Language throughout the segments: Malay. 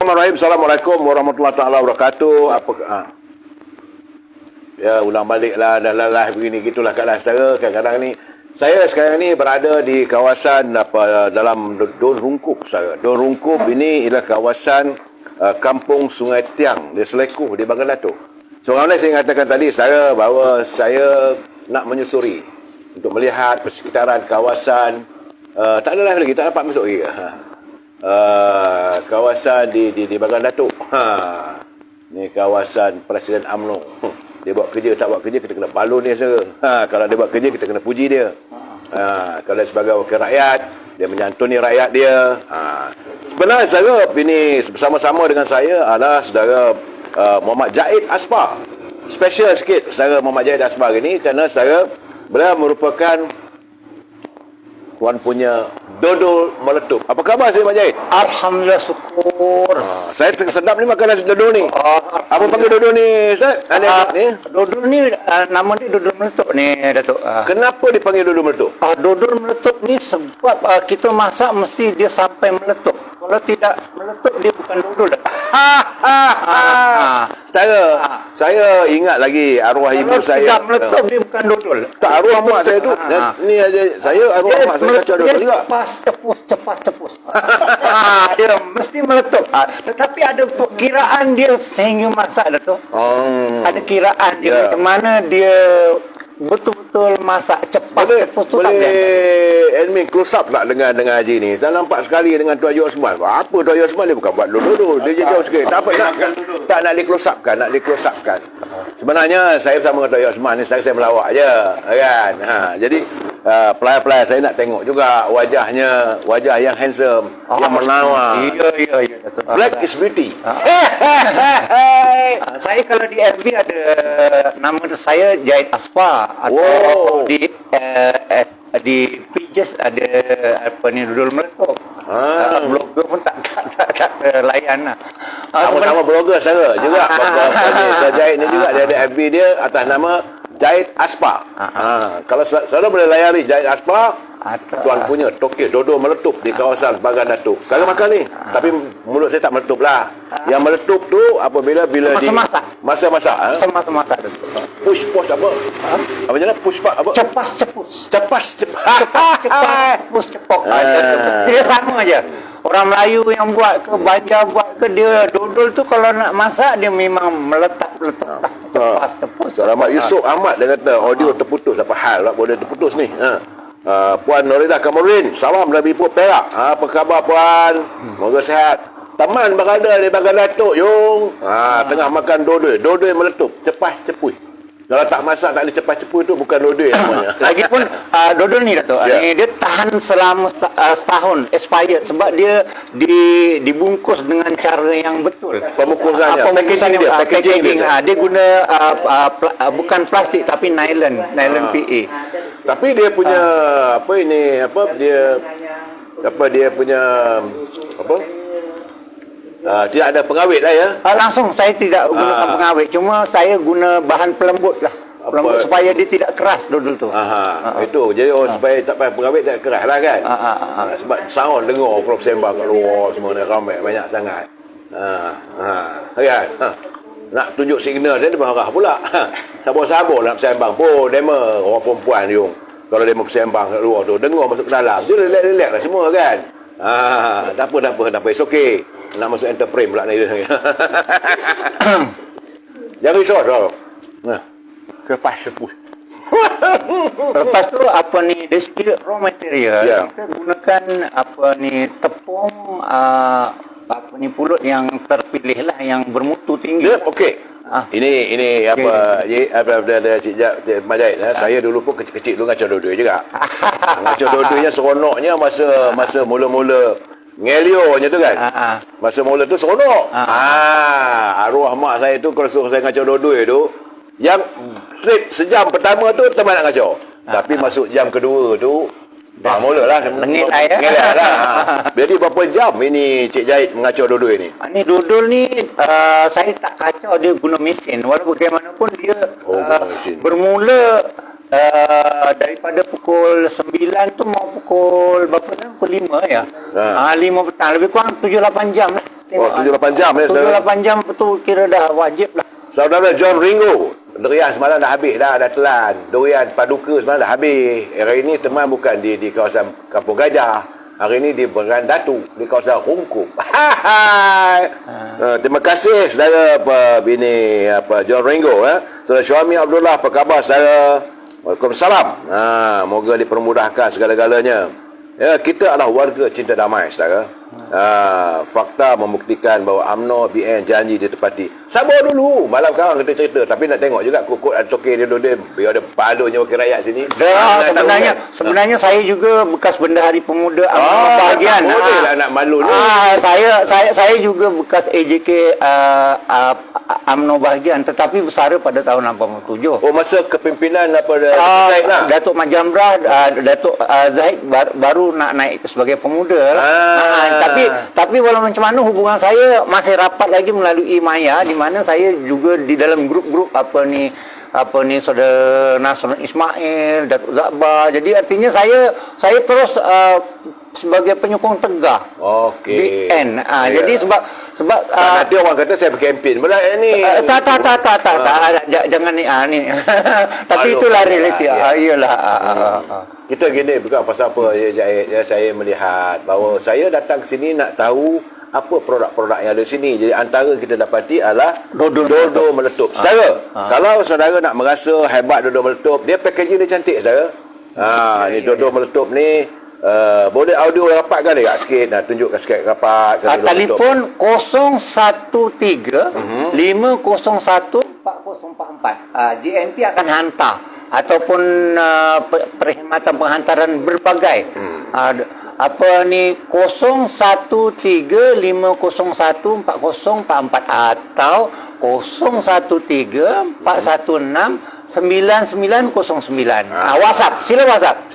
Bismillahirrahmanirrahim. Assalamualaikum warahmatullahi taala wabarakatuh. Ya, ulang baliklah dah lelah begini gitulah keadaan saudara. Kadang-kadang ni saya sekarang ni berada di kawasan dalam Don Rungkup saudara. Don Rungkup ini ialah kawasan kampung Sungai Tiang di Selekuh di Bagan Datuk. Sebenarnya saya katakan tadi saudara bahawa saya nak menyusuri untuk melihat persekitaran kawasan tak ada lagi, tak dapat masuk lagi. Kawasan di Bagan Datuk. Ni kawasan Presiden UMNO. Dia buat kerja, tak buat kerja, kita kena balon dia saudara. Kalau dia buat kerja, kita kena puji dia. Kalau dia sebagai wakil rakyat, dia menyantuni rakyat dia. Sebenarnya saudara, ini bersama-sama dengan saya adalah saudara Muhammad Jaid Asbar. Special sikit saudara Muhammad Jaid Asbar ini, kerana saudara beliau merupakan Puan punya dodol meletup. Apa khabar saya, Pak Jaid? Alhamdulillah, syukur. Saya sedap ni makan nasi dodol ni. Apa panggil dodol ni, Ustaz? Dodol ni, nama dia dodol meletup ni, Datuk. Kenapa dipanggil dodol meletup? Dodol meletup ni sebab kita masak mesti dia sampai meletup. Kalau tidak meletup, dia bukan dodol. Saya ingat lagi arwah ibu saya. Kalau tidak meletup, dia bukan dodol. Tak, arwah mak saya tu. Ni aja saya arwah mak saya kacau dodol juga. Cepas cepus. Dia mesti meletup. Tetapi ada perkiraan dia sehingga masak dah tu. Ada kiraan dia macam mana dia betul-betul masak cepat. Boleh admin close up tak dengan Haji ni? Saya nampak sekali dengan Tuan Haji Osman. Apa Tuan Haji Osman dia bukan buat dodol. Dia jauh sikit. Tak apa nak di close up kan, Sebenarnya saya bersama dengan Tuan Haji Osman ni saya melawak je, kan. Jadi pelai-pelai saya nak tengok juga wajah yang handsome, yang menawan. Ya. Black is beauty. Saya kalau di FB ada nama saya Jaid Asbar, atau di pages ada apa ni, dodol meletup. Blogger pun tak layan lah. Sama-sama blogger saya juga. Saya Jaid ni juga dia ada FB dia atas nama Jaid Asbar. Kalau saudara boleh layari Jaid Asbar, tuan punya tokek dodol meletup di kawasan Bagan Datuk. Saya makan ni, tapi mulut saya tak meletup lah. Yang meletup tu apabila masa-masak. Masa-masak tu. Push apa? Apa macam mana? Push apa? Cepas cepus. Cepok. Dia sama aja. Orang Melayu yang buat ke, Banjar buat ke, dia dodol tu kalau nak masak dia memang meletak cepas cepus. Selamat Yusof Ahmad dia kata audio terputus. Apa hal tak boleh terputus ni? Puan Noridah Kamurin, salam dari Ipoh Perak. Apa khabar Puan? Moga sihat. Taman berada di Bagan Datuk, Yung. Tengah makan dodol meletup, cepas cepui. Kalau tak masak tak ada cepat cepui tu bukan dodol namanya. Lagipun dodol ni Datuk, dia tahan selama setahun expired sebab dia dibungkus dengan cara yang betul. Pembungkusannya, packaging dia. Dia guna bukan plastik tapi nylon PA. Tapi dia punya tidak ada pengawet lah ya. Langsung saya tidak gunakan pengawet, cuma saya guna bahan pelembut lah. Pelembut supaya dia tidak keras dodol tu. Itu. Jadi supaya tak payah pengawet tak keras lah kan. Sebab sound dengar kalau bersembang kat luar semua ni ramai banyak sangat. Kan? Nak tunjuk signal dia marah pula. Sabar-sabar nak bersembang pun demo orang perempuan Yung. Kalau demo bersembang kat luar tu dengar masuk ke dalam. Dia relax lah semua kan. Tak apa. It's okay. Nak masuk enterprise pula ni dia. Jangan risau. Kepas sepuluh. Lepas tu dari segi raw material, kita gunakan tepung pulut yang terpilih lah, yang bermutu tinggi. Okey. Ini Cik Majid, saya dulu pun kecil-kecil dulu ngacau dodol juga. Ngacau dodolnya seronoknya masa mula-mula ngelionya tu kan. Masa mula tu seronok. Arwah mak saya tu kalau suruh saya ngacau dodol tu, yang trip sejam pertama tu teman nak ngacau. Tapi masuk jam kedua tu mulalah Lengit lah. Jadi berapa jam ini Cik Jaid mengacau dodol ni? Ni dodol ni saya tak kacau, dia guna mesin. Walaupun bagaimanapun dia bermula daripada pukul 9 tu mau pukul berapa dah? Pukul 5 ya. 5 petang, lebih kurang 7-8 jam lah. Oh, 7-8 jam ya, saudara? 7-8 jam tu kira dah wajib lah. Saudara John Ringo, durian semalam dah habis dah telan. Durian Paduka semalam dah habis. Hari ini teman bukan di kawasan Kampung Gajah. Hari ini di Bagan Datuk, di kawasan Hongkong. Terima kasih saudara John Ringo. Saudara Syuami Abdullah, apa khabar saudara? Waalaikumsalam. Moga dipermudahkan segala-galanya. Ya, kita adalah warga cinta damai, saudara. Fakta membuktikan bahawa UMNO BN janji ditepati. Sabar dulu, malam sekarang kita cerita. Tapi nak tengok juga kok ada toke dia biar ada padunya wakil rakyat sini. Sebenarnya saya juga bekas bendahari pemuda UMNO bahagian. Boleh lah nak malu ni. Saya juga bekas AJK UMNO bahagian, tetapi bersara pada tahun 87. Oh, masa kepimpinan Zahid lah. Datuk Mat Jamrah, Datuk Zahid baru nak naik sebagai pemuda. Tapi walau macam mana hubungan saya masih rapat lagi melalui Maya, di mana saya juga di dalam grup-grup apa ni saudara Nasrul Ismail, Datuk Zakbar. Jadi artinya saya terus sebagai penyokong tegah. Okey. BN. Jadi sebab nanti orang kata saya berkempen pula ni. Jangan ni. Tapi itulah realiti. Iyalah. Kita gini bukan pasal apa saya melihat bahawa saya datang ke sini nak tahu apa produk-produk yang ada di sini. Jadi antara kita dapati adalah dodol meletup. Saudara, kalau saudara nak merasa hebat dodol meletup, dia packaging dia cantik saudara. Ni dodol meletup ni boleh audio rapatkan dia sikit, tunjukkan sikit rapat. Telefon 013 501 4044. GNT akan hantar ataupun perkhidmatan penghantaran berbagai. 013 501 4044 atau 013 416 9909. WhatsApp, sila WhatsApp.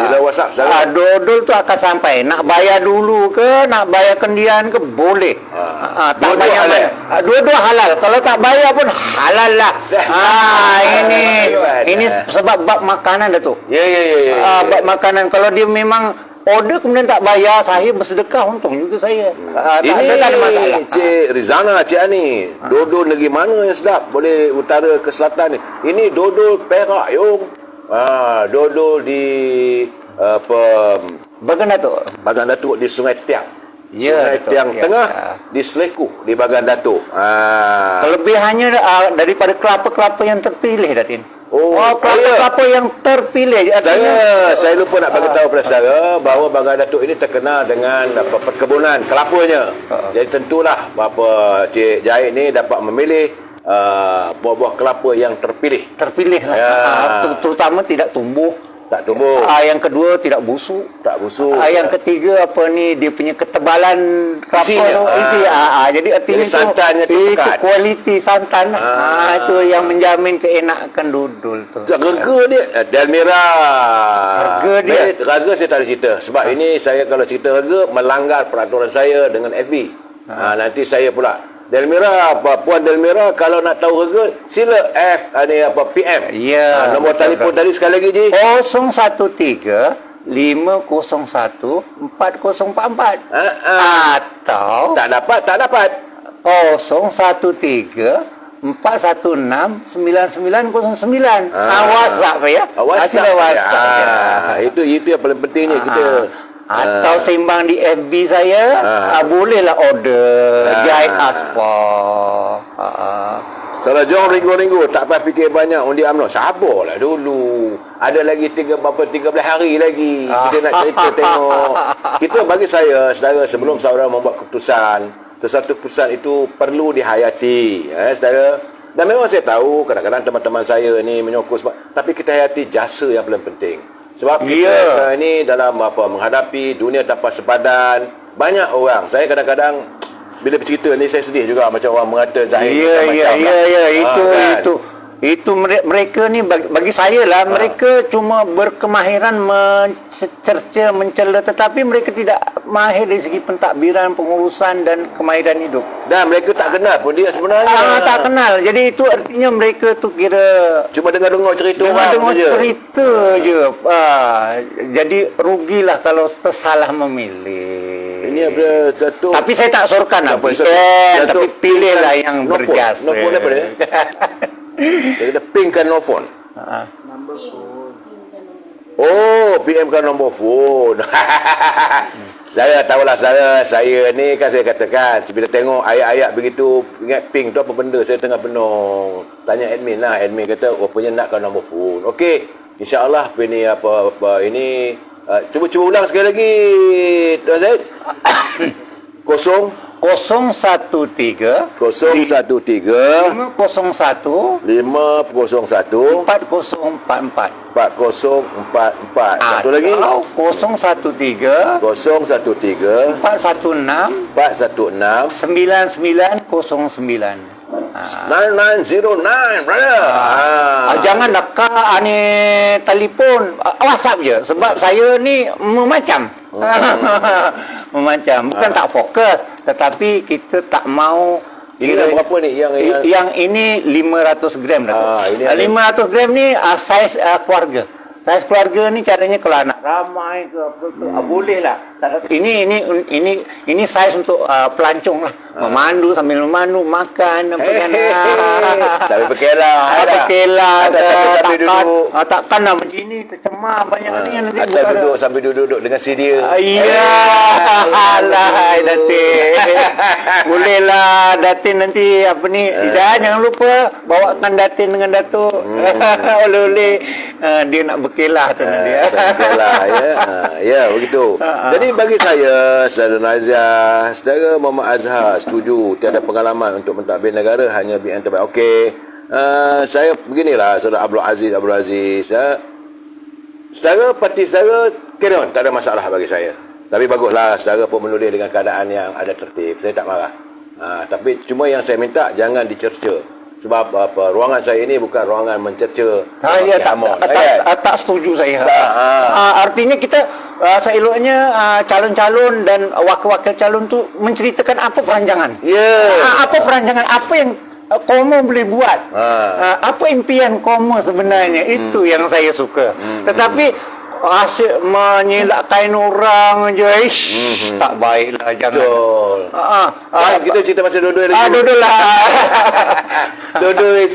Dodol tu akan sampai. Nak bayar dulu ke, nak bayar kendian ke, boleh. Tak bayar halal. Dua-dua halal. Kalau tak bayar pun halal lah. Ini sebab bab makanan dah tu. Ya. Bab makanan. Kalau dia memang order kemudian tak bayar, saya bersedekah, untung juga saya. Ini tak ada masalah. Cik Rizana, Cik Ani, dodol negeri mana yang sedap? Boleh utara ke selatan ni. Ini dodol Perak, yung. Dodol di Bagan Datuk di Sungai Tiang. Ya, Sungai Tiang Tengah di Seleku di Bagan Datuk. Kelebihannya daripada kelapa-kelapa yang terpilih, Datin. Kelapa-kelapa yang terpilih. Saya lupa nak bagi tahu kepada saudara bahawa Bagan Datuk ini terkenal dengan perkebunan kelapanya. Jadi tentulah Cik Zahid ni dapat memilih buah-buah kelapa yang terpilih. Terpilih lah. Terutama tidak tumbuh. Tak tumbuh. Yang kedua tidak busuk. Yang ketiga dia punya ketebalan kelapa tu isi. Jadi artinya santannya itu kualiti santan. Itu yang menjamin keenakan dodol tu. Harga dia Delmira. Harga saya tak ada cerita. Sebab ini saya kalau cerita harga melanggar peraturan saya dengan FB. Nanti saya pula Delmira, Puan Delmira, kalau nak tahu harga, sila PM. Ya. Nombor telefon tadi sekali lagi, Ji. 013 501 4044. Atau tak dapat. 013 416 9909. WhatsApp ya. WhatsApp. Itu yang paling pentingnya kita. Atau sembang di FB saya, bolehlah order Jahit Aspa. Salah John Ringo tak payah fikir banyak undi UMNO. Sabarlah dulu. Ada lagi 13 hari lagi. Kita nak cerita tengok. Kita bagi saya, saudara, sebelum saudara membuat keputusan, sesuatu keputusan itu perlu dihayati. Saudara. Dan memang saya tahu kadang-kadang teman-teman saya ni menyokong sebab, tapi kita hayati jasa yang paling penting. Sebab kita sekarang ni dalam menghadapi dunia tanpa sepadan, banyak orang. Saya kadang-kadang bila bercerita ni saya sedih juga macam orang mengata Zahid itu mereka ni bagi saya lah, mereka cuma berkemahiran mencerca, mencela, tetapi mereka tidak mahir dari segi pentadbiran, pengurusan dan kemahiran hidup. Dan mereka tak kenal pun dia sebenarnya. Tak kenal. Jadi itu artinya mereka tu kira cuma dengar-dengar cerita je. Jadi rugilah kalau tersalah memilih. Ini apa Datuk? Tapi saya tak sorkan lah. Datuk, Tapi pilihlah yang berjasa. Nofon apa dia? Dia kata ping kan nofon. Number phone. Oh, PM kan nombor phone. Saya tahulah saya ni kan saya katakan bila tengok ayat-ayat begitu ingat ping tu apa benda, saya tengah penuh tanya admin lah. Admin kata rupanya nakkan nombor phone. Okey, insya-Allah ini apa ini cuba ulang sekali lagi Tuan Zaid. 0 013 013 501 501 4044. 4044. Satu lagi. 013 013 416 416 9909. 9909, brother. Jangan nak ni telefon, WhatsApp je sebab saya ni memacam. Memacam, bukan tak fokus, tetapi kita tak mau. Ini dah berapa ni yang ini 500 gram dah. Ini 500 gram ni saiz keluarga. Saiz keluarga ni caranya kalau anak ramai ke apa tu boleh lah. Ini saiz untuk pelancong lah. Memandu sambil memandu, makan apa kan. Sambil berkelah. Berkelah. Sambil duduk. Takkan lah macam ni tercemar banyak ni nanti. Atau duduk sambil duduk dengan sedia. Iya. Alah Datin. Boleh lah Datin nanti apa ni. Jangan lupa bawakan Datin dengan Datuk. Oleh-oleh dia nak berkelah tu nanti. Berkelah ya. Ya begitu. Jadi bagi saya, saudara Nazia, saudara Muhammad Azhar setuju tiada pengalaman untuk mentadbir negara, hanya BN terbaik. Okey. Saya beginilah saudara Abdul Aziz. Saudara parti saudara carry on, tak ada masalah bagi saya. Tapi baguslah saudara pun menulis dengan keadaan yang ada tertib. Saya tak marah. Tapi cuma yang saya minta jangan dicerca. Sebab apa, ruangan saya ini bukan ruangan mencerca. Tak setuju saya. Artinya kita seeloknya calon-calon dan wakil-wakil calon tu menceritakan apa perancangan. Apa perancangan, apa yang Komo boleh buat. Apa impian Komo sebenarnya, itu yang saya suka. Tetapi asyik menyilakkan orang je, tak baiklah, jangan. Betul. Kita cerita pasal Dodoi lagi. Dodoi lah. Dodoi.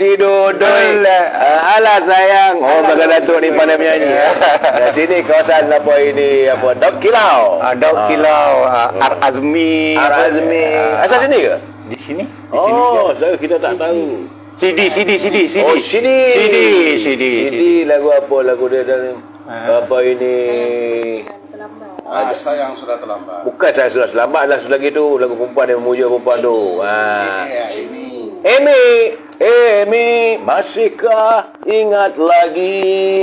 Alah sayang. Oh, bagai Datuk ni pandai menyanyi. Dari sini kawasan apa ini, apa, Daud Kilau. Daud Kilau, Ar-Azmi. Asal sini ke? Di sini. Oh, saudara kita tak tahu. CD. Oh, CD lagu apa? Lagu dia dan apa ini? Saya yang sudah terlambat. Bukan saya sudah selamat lah lagi tu. Lagu perempuan yang memuja perempuan tu. Amy, masihkah ingat lagi?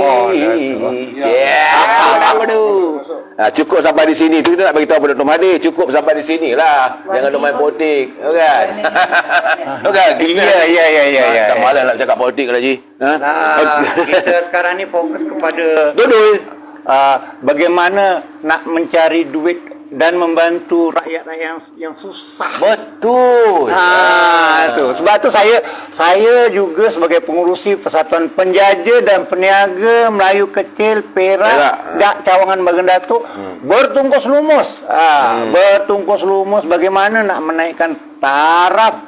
Cukup sampai di sini. Tu kita nak bagi tahu pada Dr. Mahathir. Cukup sampai di sini lah. Jangan duk main politik. Kan? Ya. Tak malas nak cakap politik lagi. Kita sekarang ni fokus kepada Dodoi. Bagaimana nak mencari duit dan membantu rakyat-rakyat yang susah. Betul. Tu. Sebab tu saya juga sebagai pengurusi Persatuan Penjaja dan Peniaga Melayu Kecil Perak Cawangan Bagan Datuk bertungkus lumus. Bertungkus lumus bagaimana nak menaikkan taraf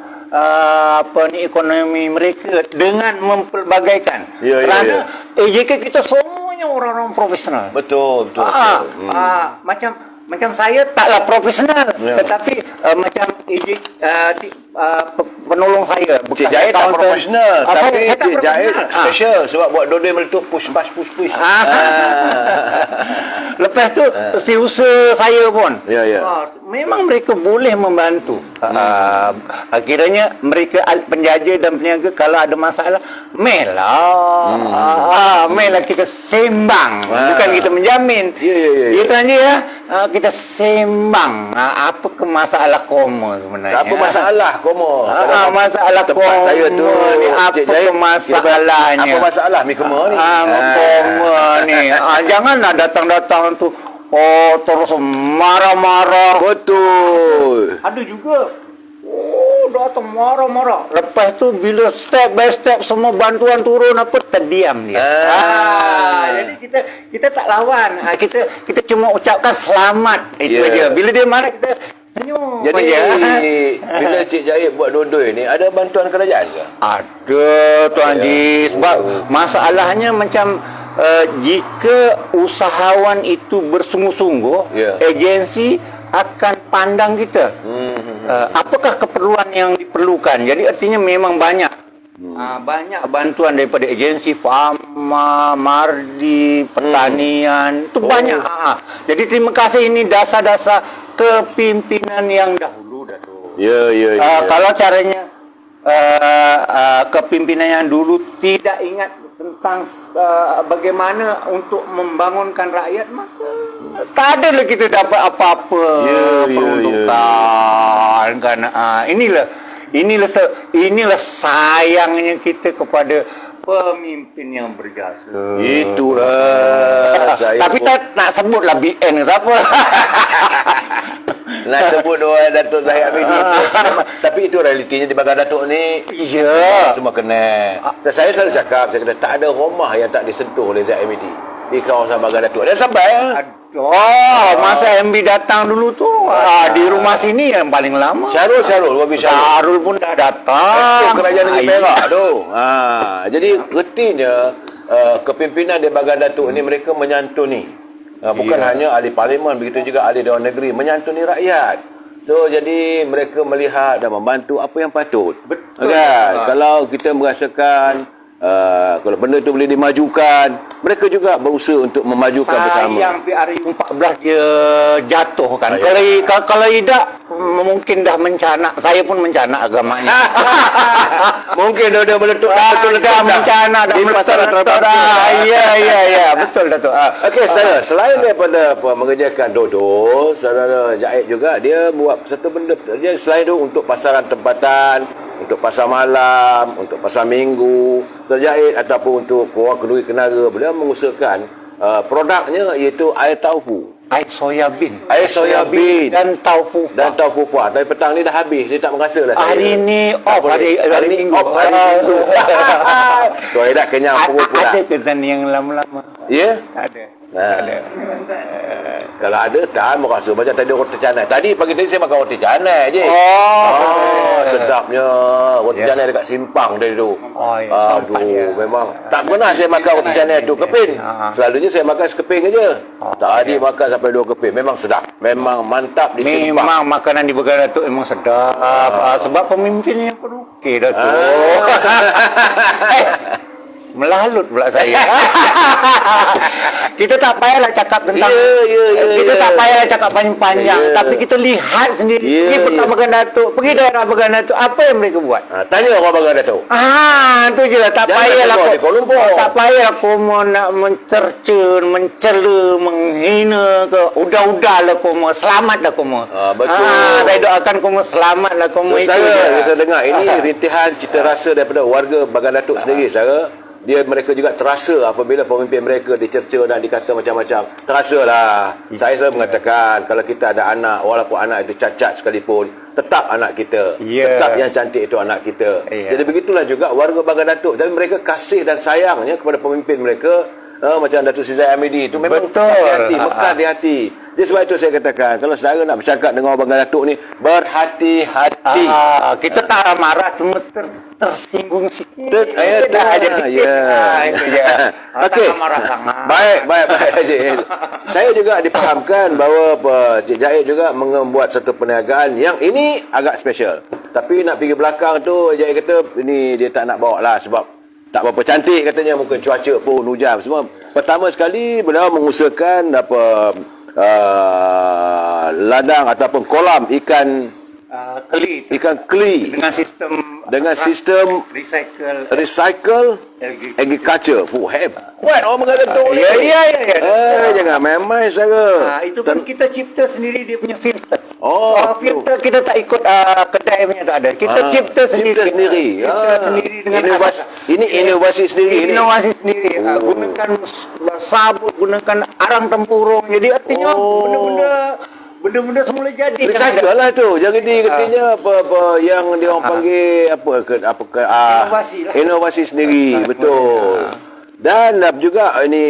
ekonomi mereka dengan mempelbagaikan. Kerana AJK kita semuanya orang-orang profesional. Betul. Macam saya taklah profesional, tetapi macam penolong saya Cik Jahit tak profesional, tapi Cik Jahit special sebab buat Dodoi meletup push. Lepas tu setiausaha saya pun memang mereka boleh membantu. Akhirnya mereka penjaja dan peniaga kalau ada masalah melah kita sembang, bukan kita menjamin. Itu aja ya. Kita sembang apa ke masalah Komo sebenarnya. Apa masalah Komo? Masalah Komo saya tu ni apa masalahnya? Apa masalah mi Komo ni? Komo ni. Janganlah datang-datang tu terus marah-marah. Betul. Ada juga datang marah-marah. Lepas tu bila step by step semua bantuan turun apa terdiam dia. Jadi kita tak lawan. Kita cuma ucapkan selamat itu aja. Bila dia marah kita senyum. Jadi aja. bila Cik Jahit buat dodoi ni ada bantuan kerajaan ke? Ada Tuan Haji. Sebab masalahnya macam jika usahawan itu bersungguh-sungguh, agensi akan pandang kita. Apakah keperluan yang diperlukan? Jadi artinya memang banyak. Banyak bantuan daripada agensi Fama, Mardi, Pertanian. Itu banyak. Jadi terima kasih, ini dasar-dasar kepimpinan yang dahulu, Datuk. Ya. Kalau caranya kepimpinan yang dulu tidak ingat tentang bagaimana untuk membangunkan rakyat, maka tak ada lah kita dapat apa-apa peruntukan. Karena inilah sayangnya kita kepada pemimpin yang berjasa. Itulah saya. Tapi tak nak sebutlah BN ke apa. Nak sebut doa Datuk Zahid Hamidi. Tapi itu realitinya di Bagan Datuk ni. Ya. Semua kena. Saya selalu cakap, saya kata tak ada rumah yang tak disentuh oleh Zahid Hamidi di kawasan Bagan Datuk. Dan sampai masa MB datang dulu tu di rumah sini yang paling lama. Syarul, Wabi Syarul pun dah datang. Kerajaan Negeri Perak tu. Jadi retinya kepimpinan di Bagan Datuk ni mereka menyantuni. Bukan hanya ahli parlimen, begitu juga ahli Dewan Negeri, menyantuni rakyat. So jadi mereka melihat dan membantu apa yang patut. Betul. Kan? Kalau kita merasakan kalau benda tu boleh dimajukan, mereka juga berusaha untuk memajukan bersama. Sayang PRU 14 dia jatuh kan. Kalau tidak mungkin dah mencanak. Saya pun mencanak agamanya. Mungkin dah meletup dah mencanak, dah meletup. Ya, betul Datuk. Okey, saya selain daripada mengerjakan dodo, saudara Jahit juga dia buat satu benda. Dia selain tu untuk pasaran tempatan, untuk pasar malam, untuk pasar minggu, terjahit ataupun untuk korang kenduri kenara, beliau mengusahakan produknya iaitu air taufu. Air soya bean. Air soya bean dan taufu. Dan taufu puah. Tapi petang ni dah habis, dia tak merasa lah. Hari ni off, hari minggu. Hari minggu. Kau dah kenyang perut pula. Ada kesan yang lama-lama? Ya? Ada. Kalau ada tak merasa macam tadi roti canai. Tadi pagi tadi saya makan roti canai je. Sedapnya roti canai dekat simpang tadi tu. Aduh, memang tak pernah saya makan roti canai tu keping. Selalunya saya makan sekeping aja. Tadi makan sampai 2 keping. Memang sedap. Memang mantap di simpang. Memang makanan di Bagan Datuk memang sedap. Sebab pemimpinnya pun okey Datuk. Melalut pula saya. Kita tak payahlah cakap tentang kita tak payahlah cakap panjang-panjang, tapi kita lihat sendiri. Pergi pertama Bagan Datuk, pergi daerah Bagan Datuk, apa yang mereka buat? Tanya orang Bagan Datuk. Itu je lah. Tak payahlah kau nak mencerca, mencela, menghina ke. Udah-udahlah kau mau selamatlah kau mau. Betul. Saya doakan kau mau selamatlah kau mau. Saya dengar ini rintihan cita rasa daripada warga Bagan Datuk sendiri, saya. Mereka juga terasa apabila pemimpin mereka dicerca dan dikata macam-macam. Terasalah. Saya selalu mengatakan kalau kita ada anak, walaupun anak itu cacat sekalipun, tetap anak kita. Tetap yang cantik itu anak kita. Jadi begitulah juga warga Bagan Datuk. Dan mereka kasih dan sayangnya kepada pemimpin mereka. Macam Datuk Sri Zahid Hamidi itu memang mekar di hati. Jadi sebab itu saya katakan, kalau saudara nak bercakap dengan orang Bagan Datuk ni, berhati-hati. Kita tak marah, cuma tersinggung sikit. Dah ada sikit. Okey. Marah sangat. Baik. Saya juga dipahamkan bahawa Cik Jahit juga membuat satu perniagaan yang ini agak special. Tapi nak pergi belakang tu, Jahit kata ini dia tak nak bawa lah sebab tak berapa cantik katanya, mungkin cuaca pun hujan semua. Pertama sekali beliau mengusahakan ladang ataupun kolam ikan keli dengan sistem recycle agriculture. Hebat orang Bagan Datuk ni. Ya. Jangan main-main saja. Itu pun kita cipta sendiri dia punya filter. Filter kita tak ikut kedai punya tak ada. Kita cipta sendiri. Dengan inovasi sendiri. Gunakan sabut, gunakan arang tempurung. Jadi artinya benda-benda benda-benda semula jadi. Recycle lah tu. Jadi katanya apa yang dia orang panggil Inovasi lah. Inovasi sendiri, betul. Dan juga ini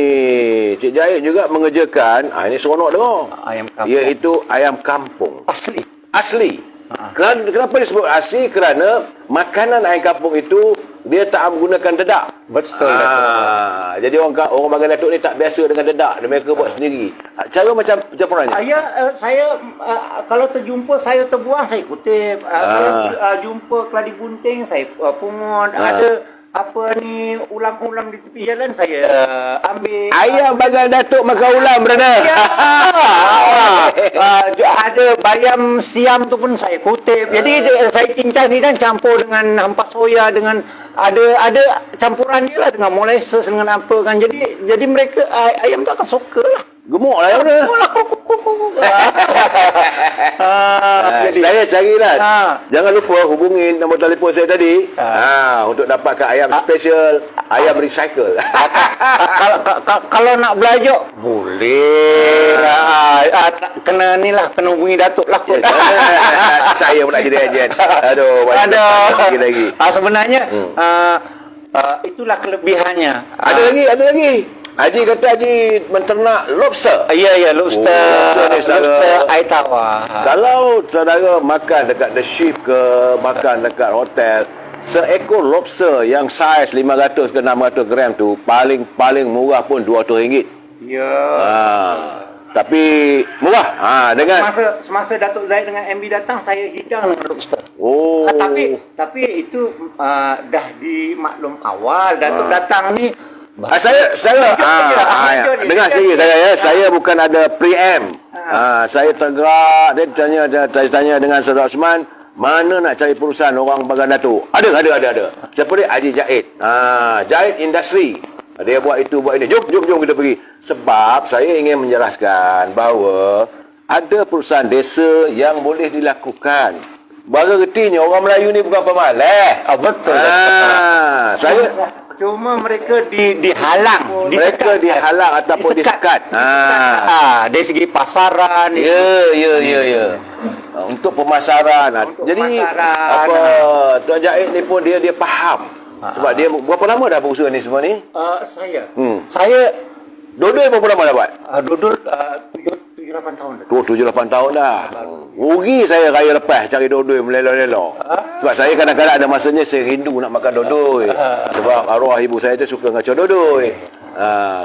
Cik Jahit juga mengerjakan, ini seronok dengar. Ayam kampung. Iaitu ayam kampung. Asli. Kenapa disebut asli? Kerana makanan ayam kampung itu dia tak menggunakan dedak. Betul. Jadi orang Bagan Datuk ni tak biasa dengan dedak. Mereka buat sendiri. Cara macam campurannya? Saya kalau terjumpa saya terbuang, saya kutip. Kalau jumpa keladi bunting, saya pungut. Ada apa ni ulam-ulam di tepi jalan, saya ambil. Ayam Bagan Datuk makan ulam, brother. Ada bayam siam tu pun saya kutip. Jadi saya cincang ni kan campur dengan hampas soya, dengan ada campuran dia lah dengan molasses dengan apa kan. Jadi mereka ayam tu akan suka lah. Gemuk lah ayam dia. Saya carilah. Jangan lupa hubungin nombor telefon saya tadi untuk dapatkan ayam special, ayam recycle. Kalau nak belajar boleh. Kena ni lah, kena hubungi Datuk lah. Saya pun nak jadi ajen. Aduh, lagi. Sebenarnya itulah kelebihannya. Ada lagi. Haji kata Haji menternak lobster. Ya, lobster. Lobster air tawar. Kalau saudara makan dekat The Ship ke, makan dekat hotel, seekor lobster yang saiz 500 ke 600 gram tu paling murah pun RM200. Ya. Tapi murah. Dengan semasa Datuk Zahid dengan MB datang, saya hidang dengan lobster. Oh. Tapi itu dah dimaklum awal. Datuk datang ni. Saya dengar sekali saya bukan ada preempt. Saya tergerak, dia tanya dengan Saudara Osman, mana nak cari perusahaan orang Bagan Datuk? Ada. Siapa dia? Haji Jahit. Jahit Industri. Dia buat itu, buat ini. Jom kita pergi. Sebab saya ingin menjelaskan bahawa ada perusahaan desa yang boleh dilakukan. Baru retinya orang Melayu ni bukan pemalas. Betul. Saya cuma mereka dihalang, dihalang ataupun disekat. Dari segi pasaran. Ya. Untuk pemasaran. Jadi Tuan Jahit ni pun dia faham. Sebab dia berapa lama dah berusaha ni semua ni? Saya dodol berapa lama dah buat? Dodol 7-8 tahun dah. 7-8 tahun dah. Rugi saya raya lepas cari dodol melelong-lelong. Sebab saya kadang-kadang ada masanya saya rindu nak makan dodol. Sebab arwah ibu saya tu suka ngacau dodol.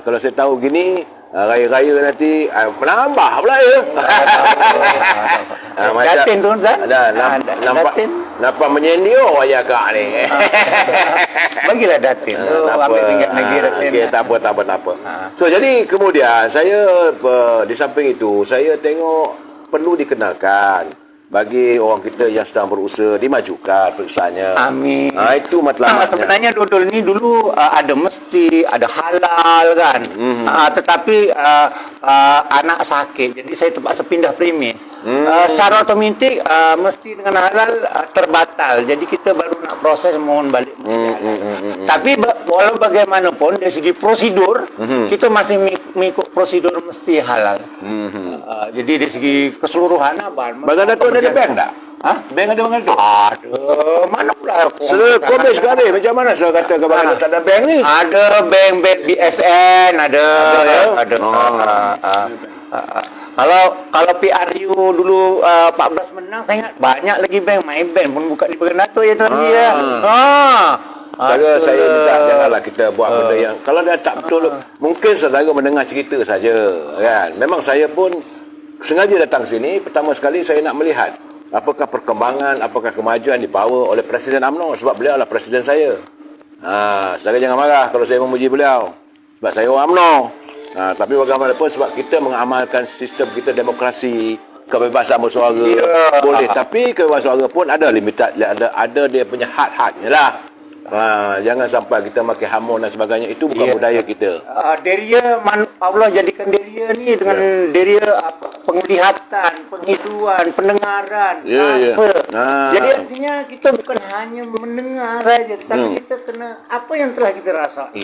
Kalau saya tahu gini, raya-raya nanti menambah pula ya. Datin tu kan? Nampak menyendio wajah kak ni. Bagilah datin. Ambil ringgit lagi datin. Okay, tak apa. So jadi kemudian saya di samping itu saya tengok perlu dikenalkan bagi orang kita yang sedang berusaha, dimajukan perusahaannya. Amin. Itu matlamatnya. Sebenarnya dodol ni dulu ada mesti, ada halal kan. Tetapi anak sakit, jadi saya terpaksa pindah premis. Secara otomatik mesti dengan halal terbatal. Jadi kita baru nak proses mohon balik. Tapi walau bagaimanapun dari segi prosedur, kita masih mengikut prosedur mesti halal. Jadi dari segi keseluruhan Bagan Datuk ada bank tak? Bank ada Bagan Datuk? Aduh, mana pula aku. Sekobis sekali. Macam mana saya kata ke Bagan Datuk tak ada bank ni? Ada bank BSN, ada. Kalau PRU dulu 14 menang, saya ingat banyak lagi bank. MyBank pun buka di Bagan Datuk ya tuan dia. Saya minta janganlah kita buat benda yang kalau dia tak betul, mungkin saudara mendengar cerita saja kan. Memang saya pun sengaja datang sini. Pertama sekali saya nak melihat apakah perkembangan, apakah kemajuan dibawa oleh Presiden UMNO, sebab beliau adalah presiden saya. Saudara jangan marah kalau saya memuji beliau, sebab saya orang UMNO. Tapi bagaimanapun sebab kita mengamalkan sistem kita demokrasi, kebebasan bersuara boleh, tapi kebebasan bersuara pun ada limited, ada dia punya had-hadnya lah. Jangan sampai kita makin hamun dan sebagainya. Itu bukan budaya kita. Deria Allah jadikan deria ni dengan deria penglihatan, penghidupan, pendengaran, Jadi artinya kita bukan hanya mendengar saja, tapi kita kena apa yang telah kita rasai,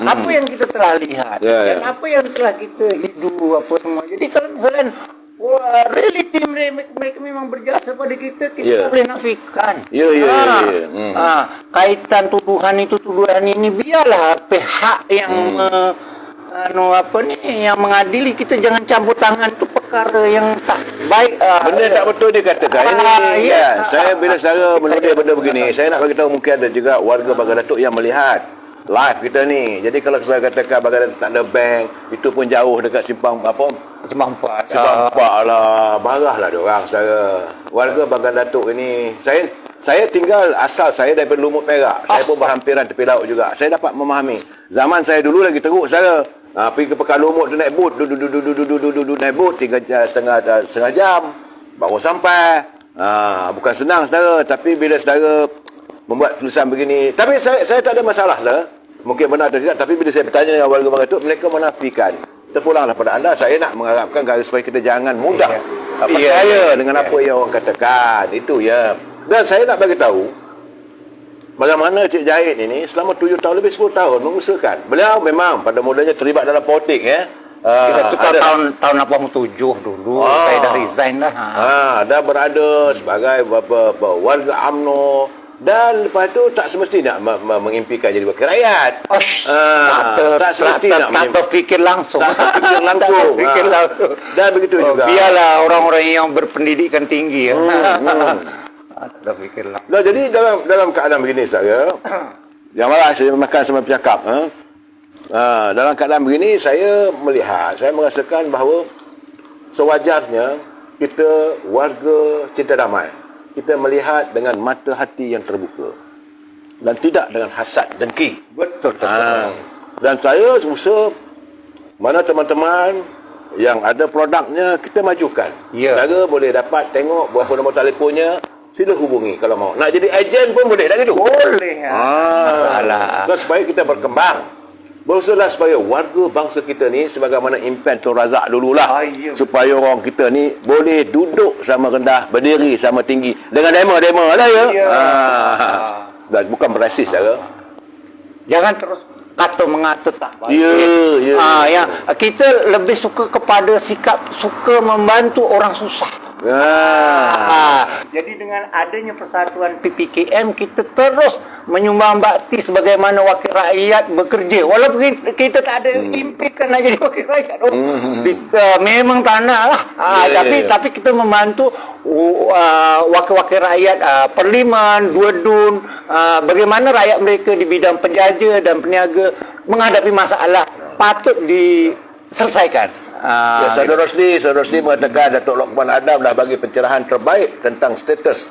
apa yang kita telah lihat, dan apa yang telah kita hidup, apa semua. Jadi kalau misalnya Wah, reality mereka memang berjasa pada kita. Kita tak boleh nafikan. Ya. Kaitan tuduhan ini biarlah pihak yang yang mengadili. Kita jangan campur tangan, itu perkara yang tak baik. Benda tak betul dia katakan. Saya bila saudara menulis benda begini, saya nak bagi tahu mungkin ada juga warga Bagan Datuk yang melihat live kita ni. Jadi kalau saya katakan Bagan Datuk tak ada bank, itu pun jauh dekat simpang Simpang 4. Simpang 4 lah. Barahlah dia orang saudara. Warga Bagan Datuk ini, saya tinggal asal saya daripada Lumut Perak. Saya pun berhampiran tepi laut juga. Saya dapat memahami. Zaman saya dulu lagi teruk saudara. Pergi ke Pekan Lumut tu naik bot, duduk naik bot 3 setengah jam baru sampai. Bukan senang saudara, tapi bila saudara membuat tulisan begini, tapi saya tak ada masalah saudara. Mungkin benar atau tidak, tapi bila saya bertanya dengan warga Bagan Datuk, mereka menafikan. Terpulanglah pada anda, saya nak mengharapkan supaya kita jangan mudah percaya dengan apa yang orang katakan. Itu ya. Dan saya nak bagi tahu bagaimana Cik Zahid ini selama 7 tahun lebih 10 tahun mengusahakan. Beliau memang pada mulanya terlibat dalam politik ya. Kita tukar tahun 87 dulu. Saya dah resign dah. Dah berada sebagai warga UMNO. Dan lepas tu tak semestinya mengimpikan jadi wakil rakyat. Tak semestinya tak terfikir langsung. Tak terfikir langsung. Dan begitu juga. Biarlah orang-orang yang berpendidikan tinggi. Tak terfikir langsung. Nah, jadi dalam keadaan begini saudara, yang malah saya makan sama bercakap. Dalam keadaan begini saya merasakan bahawa sewajarnya kita warga cinta damai. Kita melihat dengan mata hati yang terbuka dan tidak dengan hasad dengki. Betul. Dan saya usaha mana teman-teman yang ada produknya kita majukan. Saudara boleh dapat tengok berapa nombor telefonnya, sila hubungi kalau mau. Nak jadi ejen pun boleh tak gitu? Boleh. Supaya kita berkembang. Berusahalah supaya warga bangsa kita ni sebagaimana Impen Tun Razak dululah. Supaya orang kita ni boleh duduk sama rendah, berdiri sama tinggi. Dengan demo-demo lah ya. Dan bukan berasis saudara. Jangan terus kata mengata tak baik. Ya. Kita lebih suka kepada sikap suka membantu orang susah. Jadi dengan adanya persatuan PPKM kita terus menyumbang bakti sebagaimana wakil rakyat bekerja. Walaupun kita tak ada impikan nak jadi wakil rakyat. Memang tak nak lah. Tapi kita membantu wakil-wakil rakyat parlimen, dua dun, bagaimana rakyat mereka di bidang penjaja dan peniaga menghadapi masalah patut diselesaikan. Saudara Rosli mengatakan Datuk Lokman Adam dah bagi pencerahan terbaik tentang status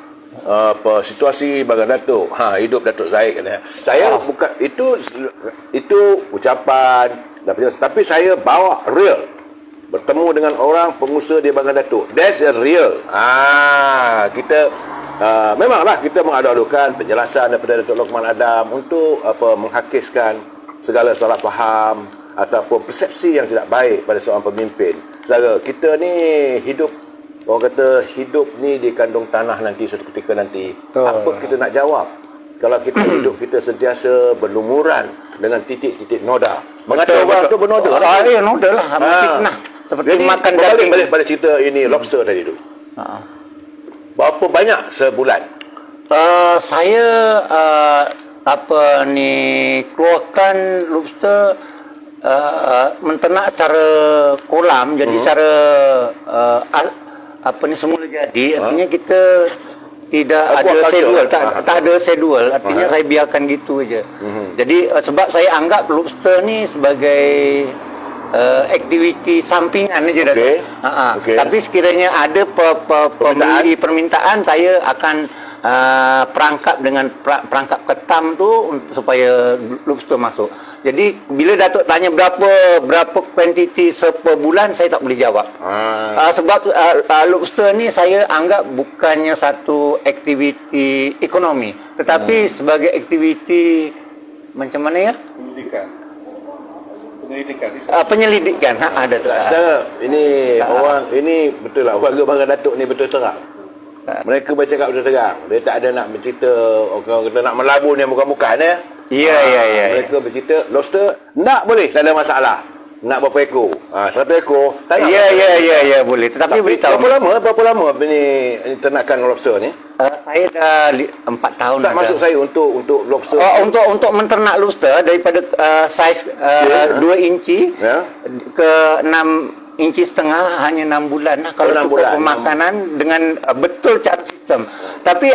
situasi Bagan Datuk. Hidup Datuk Zahid kata. Saya bukan itu ucapan, tapi saya bawa real. Bertemu dengan orang pengusaha di Bagan Datuk. That's a real. Kita memanglah kita mengadu-adukan penjelasan daripada Datuk Lokman Adam untuk menghakiskan segala salah faham ataupun persepsi yang tidak baik pada seorang pemimpin. Saudara, kita ni hidup, orang kata hidup ni di kandung tanah nanti suatu ketika nanti. Apa kita nak jawab kalau kita hidup kita sentiasa berlumuran dengan titik-titik noda. Mengata orang tu bernoda. Noda lah. Fitnah. Seperti jadi, makan daging. Balik pada cerita ini lobster tadi tu. Berapa banyak sebulan? Saya keluarkan lobster menternak secara kolam, jadi secara semula jadi, artinya kita tidak ada schedule, tak ada schedule, artinya saya biarkan gitu aja. Jadi sebab saya anggap lobster ni sebagai aktiviti sampingan aja dah. Tapi sekiranya ada permintaan, saya akan perangkap dengan perangkap ketam tu supaya lobster masuk. Jadi bila Datuk tanya berapa kuantiti sebulan, saya tak boleh jawab. Sebab lobster ni saya anggap bukannya satu aktiviti ekonomi, tetapi sebagai aktiviti macam mana ya? Penyelidikan. Ada tu. Ini orang ini betul lah, warga Bagan Datuk ni betul terang. Mereka bercakap betul terang. Dia tak ada nak bercerita orang kata nak melabur ni bukan-bukan ya. Ya. Mereka bercerita lobster nak boleh, tak ada masalah. nak berapa ekor? 100 ekor. Tak nak Ya, boleh. Tetapi beritahu. Berapa lama ini ternakan lobster ni? Saya dah 4 tahun. Tak masuk saya untuk lobster. Untuk menternak lobster daripada saiz 2 inci ke 6 inci setengah hanya 6 bulan lah kalau 6 cukup bulan. pemakanan dengan betul cara sistem. Tapi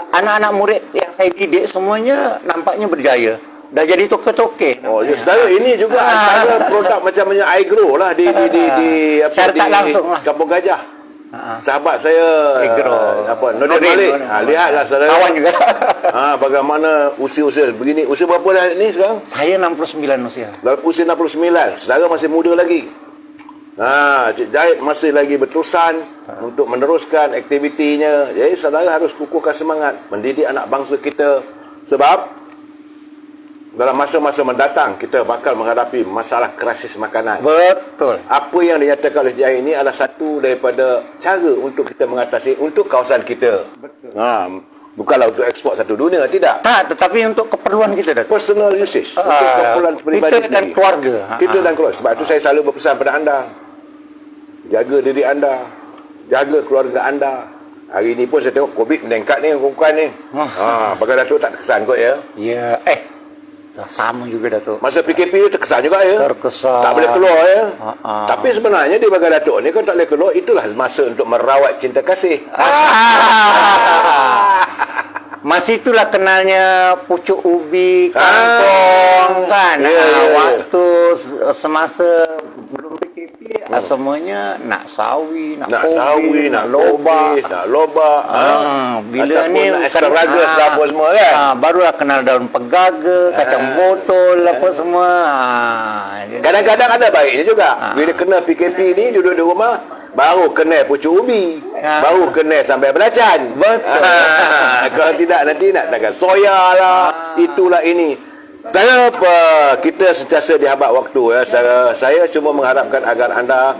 anak-anak murid yang saya didik semuanya nampaknya berjaya. Dah jadi toke-toke. Saudara, ini juga antara produk macam iGrow lah di Secara tak langsung lah. Kampung Gajah. Sahabat saya Nordin Malik. Lihatlah saudara. Kawan juga. Bagaimana usia-usia begini. Usia berapa dah ni sekarang? Saya 69 usia. Usia 69. Saudara masih muda lagi. Cik Zahid masih lagi berterusan untuk meneruskan aktivitinya. Jadi saudara harus kukuhkan semangat mendidik anak bangsa kita, sebab dalam masa-masa mendatang kita bakal menghadapi masalah krisis makanan. Betul. Apa yang dinyatakan oleh Zahid ini adalah satu daripada cara untuk kita mengatasi untuk kawasan kita. Betul. Bukanlah untuk ekspor satu dunia, tidak. Tak, tetapi untuk keperluan kita dah. Personal usage, untuk keperluan peribadi kita dan sendiri. keluarga. Kita dan keluarga. Sebab itu saya selalu berpesan pada anda, jaga diri anda, jaga keluarga anda. Hari ini pun saya tengok COVID meningkat ni, bukan ni. Bagai Datuk tak terkesan kot ya? Ya, sama juga Datuk. Masa PKP ni terkesan juga ya? Terkesan. Tak boleh keluar ya? Tapi sebenarnya di Bagai Datuk ni, kalau tak boleh keluar, itulah masa untuk merawat cinta kasih. Masih itulah kenalnya pucuk ubi, kangkung kan. Waktu semasa belum PKP, semuanya nak sawi, nak lobak. Bila ni asparagus apa semua kan. Barulah kenal daun pegaga, kacang botol apa semua. Kadang-kadang ada baiknya juga. Bila kena PKP ni duduk di rumah, baru kena pucuk ubi, baru kena sampai belacan. Betul. Kalau tidak nanti nak makan soya lah, itulah ini. Kita sentiasa dihambat waktu ya. Saya cuma mengharapkan agar anda,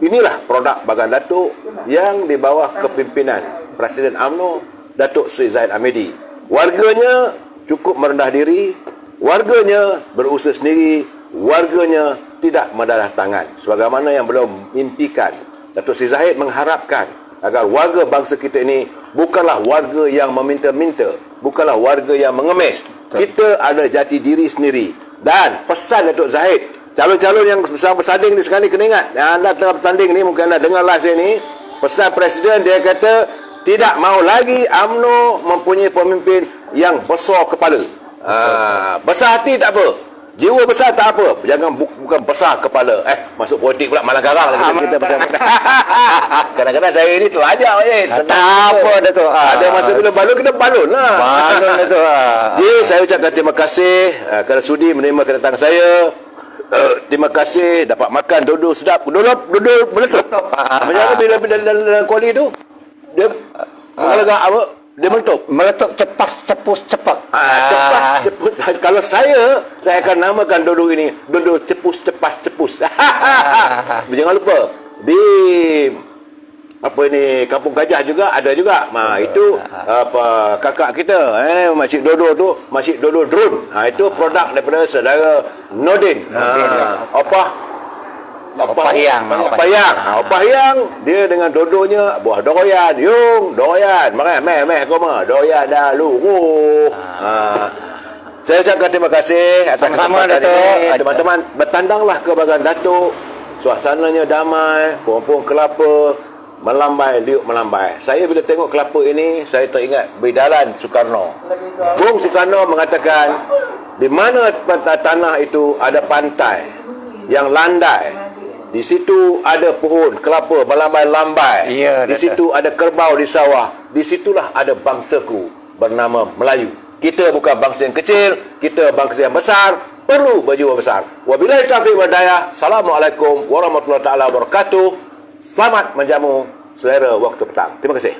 inilah produk Bagan Datuk yang di bawah kepimpinan Presiden UMNO Datuk Seri Zahid Hamidi. Warganya cukup merendah diri, warganya berusaha sendiri, warganya tidak mendarah tangan. Sebagaimana yang beliau mimpikan, Datuk Seri Zahid mengharapkan agar warga bangsa kita ini bukanlah warga yang meminta-minta, bukanlah warga yang mengemis. Kita ada jati diri sendiri. Dan pesan Datuk Zahid, calon-calon yang bersanding ni sekarang ni kena ingat, anda tengah bertanding ni, mungkin anda dengar live ni, pesan Presiden dia kata tidak mau lagi UMNO mempunyai pemimpin yang besar kepala. Besar hati tak apa, jiwa besar tak apa, jangan bukan besar kepala. Masuk politik pula malah garang lagi kita besar. Kadang-kadang saya ni terlajak apa dah tu. Ada masa bila balon kita balon lah. Balon dah tu. Jadi saya ucapkan terima kasih kerana sudi menerima kedatangan saya. Terima kasih dapat makan dodol sedap. Dodol meletup. Macam mana bila dalam kuali tu dia mengalegak apa? Dia meletup Cepus cepat. Cepus. Kalau saya akan namakan dodol ini dodol cepus. Jangan lupa di Kampung Gajah juga ada juga. Itu kakak kita Masjid Dodo tu, Masjid Dodo Drone. Itu produk daripada saudara Nordin. Opah Yang dia dengan dodonya buah doroyan, doroyan meh koma doroyan dah luruh. Saya ucapkan terima kasih atas kesempatan ini. Teman-teman, bertandanglah ke Bagan Datuk. Suasananya damai, pohon-pohon kelapa melambai, liuk melambai. Saya bila tengok kelapa ini, saya teringat Bidalan Soekarno. Bung Soekarno mengatakan, di mana tanah itu ada pantai yang landai, di situ ada pohon kelapa melambai-lambai. Di situ ada kerbau di sawah. Di situlah ada bangsaku bernama Melayu. Kita bukan bangsa yang kecil, kita bangsa yang besar, perlu berjiwa besar. Wabillahi taufiq wal hidayah. Assalamualaikum warahmatullahi taala wabarakatuh. Selamat menjamu selera waktu petang. Terima kasih.